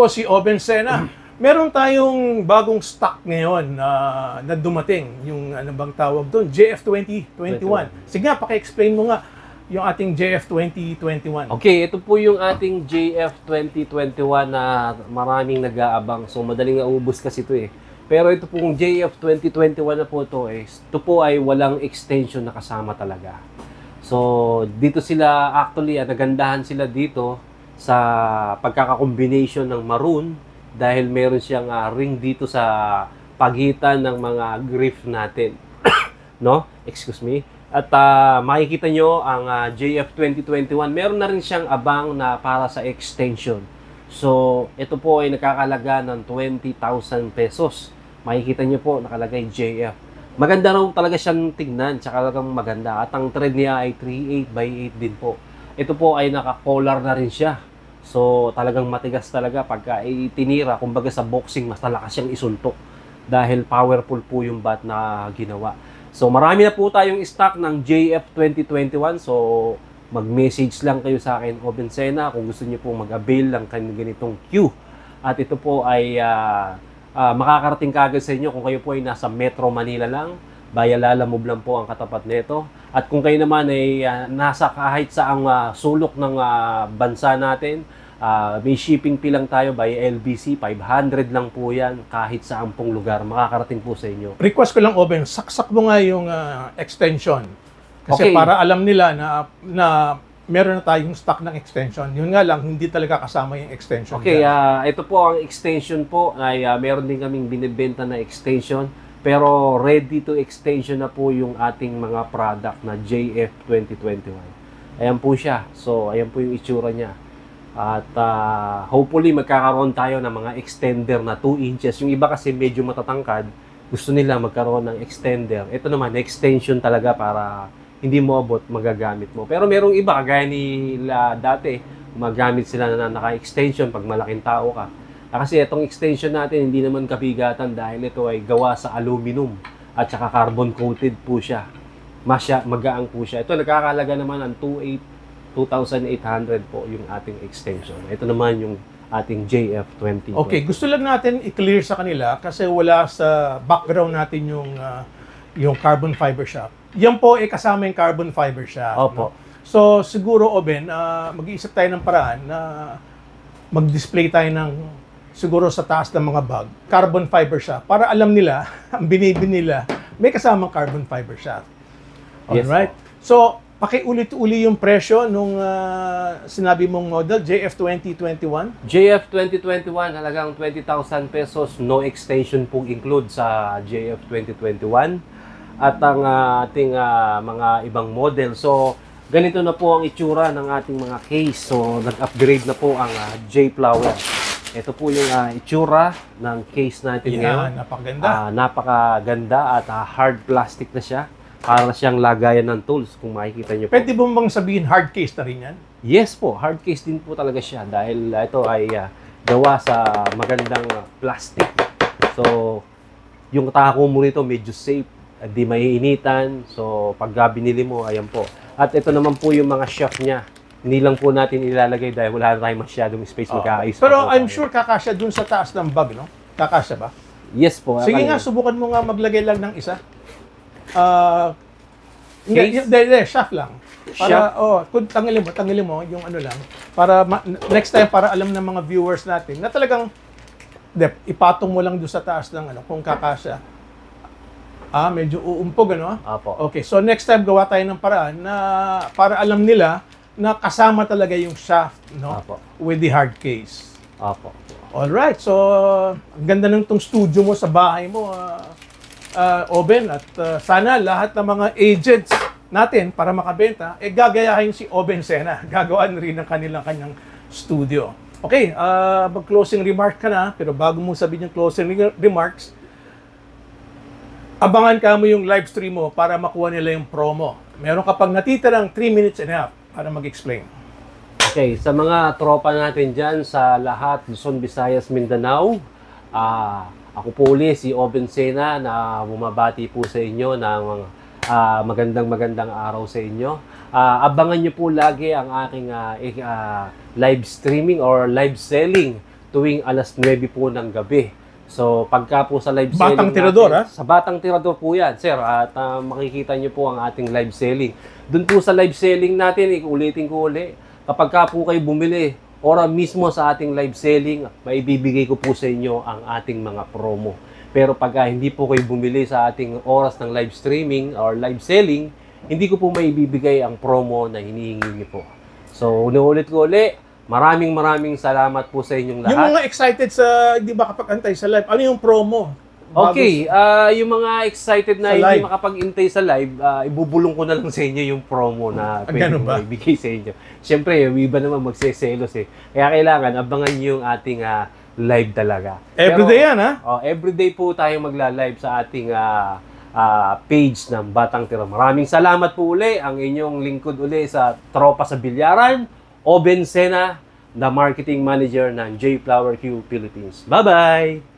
po si Oben Sena. Meron tayong bagong stock ngayon na dumating. Yung ano bang tawag doon? JF 2021. Sige nga, paki-explain mo nga yung ating JF 2021. Okay, ito po yung ating JF 2021 na maraming nag-aabang. So, madaling naubos kasi ito eh. Pero ito pong JF 2021 na po ito po ay walang extension na kasama talaga. So, dito sila, actually, nagandahan sila dito sa pagkaka-combination ng maroon dahil meron siyang ring dito sa pagitan ng mga griff natin. No? Excuse me. At makikita nyo ang JF 2021, meron na rin siyang abang na para sa extension. So, ito po ay nakakalaga ng 20,000 pesos. Makikita nyo po, nakalagay JF. Maganda raw talaga siyang tignan, tsaka talagang maganda. At ang thread niya ay 3/8x8 din po. Ito po ay naka-collar na rin siya. So, talagang matigas talaga pagka itinira. Kumbaga sa boxing, mas talakas siyang isuntok. Dahil powerful po yung bat na ginawa. So, marami na po tayong stock ng JF 2021. So, mag-message lang kayo sa akin, Oben Sena, kung gusto niyo po mag-avail ng ganitong queue. At ito po ay makakarating kagad sa inyo kung kayo po ay nasa Metro Manila lang. Lalamove lang po ang katapat nito. At kung kayo naman ay nasa kahit saang sulok ng bansa natin, may shipping fee lang tayo by LBC, 500 lang po yan kahit saang pong lugar. Makakarating po sa inyo. Request ko lang, Oben, saksak mo nga yung extension. Kasi Okay. para alam nila na meron na tayong stock ng extension. Yun nga lang, hindi talaga kasama yung extension. Okay, ito po ang extension po ay meron din kaming binibenta na extension pero ready to extension na po yung ating mga product na JF 2021. Ayan po siya. So, ayan po yung itsura niya. At hopefully magkakaroon tayo ng mga extender na 2 inches. Yung iba kasi medyo matatangkad, gusto nila magkaroon ng extender. Ito naman, extension talaga para hindi mo abot, magagamit mo. Pero merong iba, kagaya nila dati, magamit sila na naka-extension pag malaking tao ka. Kasi itong extension natin, hindi naman kabigatan dahil ito ay gawa sa aluminum at saka carbon coated po siya. Magaang po siya. Ito nakakalaga naman ng 2,800 po yung ating extension. Ito naman yung ating JF 20. Okay, gusto lang natin i-clear sa kanila kasi wala sa background natin yung carbon fiber shaft. Yan po ay kasama yung carbon fiber shaft. Opo. No? So, siguro, Oben, mag-iisip tayo ng paraan na mag-display tayo ng siguro sa taas ng mga bag, carbon fiber shaft, para alam nila, ang binibin nila, may kasamang carbon fiber shaft. Alright? Yes, So, pakiulit-uli yung presyo nung sinabi mong model, JF 2021. JF 2021, halagang 20,000 pesos, no extension pong include sa JF 2021. At ang ating mga ibang model. So, ganito na po ang itsura ng ating mga case. So, nag-upgrade na po ang J-Flower. Ito po yung itsura ng case natin ngayon. Napakaganda. Napakaganda at hard plastic na siya. Para siyang lagayan ng tools, kung makikita nyo po. Pwede mo bang sabihin hard case na rin yan? Yes po, hard case din po talaga siya dahil ito ay gawa sa magandang plastic. So, yung tako mo nito medyo safe, di maiinitan. So, pag binili mo, ayan po. At ito naman po yung mga shaft niya. Hindi lang po natin ilalagay dahil wala na tayong masyadong space magkaayos. Pero I'm sure kakasya dun sa taas ng bag, no? Kakasya ba? Yes po. Sige nga, subukan mo nga maglagay lang ng isa. Case? Hindi, shaft lang. Para, kung tanggalin mo, yung ano lang. Para, next time, para alam ng mga viewers natin, na talagang, ipatong mo lang doon sa taas ng ano, kung kakasya. Medyo uumpog, ano? Apo. Okay, so next time, gawa tayo ng paraan na, para alam nila, na kasama talaga yung shaft, no? Apo. With the hard case. Apo. Alright, so, ang ganda ng tong studio mo sa bahay mo, Oben, at sana lahat ng mga agents natin para makabenta, gagayahin si Oben Sena. Gagawin rin ng kanyang studio. Okay, mag-closing remark ka na, pero bago mo sabihin yung closing remarks, abangan ka mo yung live stream mo para makuha nila yung promo. Meron ka pang natitirang 3 minutes and a half para mag-explain. Okay, sa mga tropa natin dyan sa lahat, Luzon, Visayas, Mindanao, ako po ulit si Oben Sena na bumabati po sa inyo ng magandang araw sa inyo. Abangan nyo po lagi ang aking live streaming or live selling tuwing alas 9 po ng gabi. So, pagka po sa live selling Batang Tirador, ha? Sa Batang Tirador po yan, sir. At makikita nyo po ang ating live selling. Doon po sa live selling natin, ulitin ko uli, kapag ka po kayo bumili, ora mismo sa ating live selling, maibibigay ko po sa inyo ang ating mga promo. Pero pagka hindi po kayo bumili sa ating oras ng live streaming or live selling, hindi ko po maibibigay ang promo na hinihingi niyo po. So, ulit ko uli, maraming salamat po sa inyong lahat. Yung mga excited sa hindi makapag-antay sa live, ano yung promo? Okay, yung mga excited na Sa hindi live. makapag-intay sa live, ibubulong ko na lang sa inyo yung promo na pwede ganun ko ba? ibigay sa inyo. Siyempre, yung iba naman magseselos eh. Kaya kailangan abangan nyo yung ating live talaga. Everyday yan, ha? Everyday po tayo magla-live sa ating page ng Batang Tira. Maraming salamat po uli. Ang inyong lingkod uli sa Tropa sa Bilyaran, Oben Sena, the Marketing Manager ng J Flower Q Philippines. Bye-bye!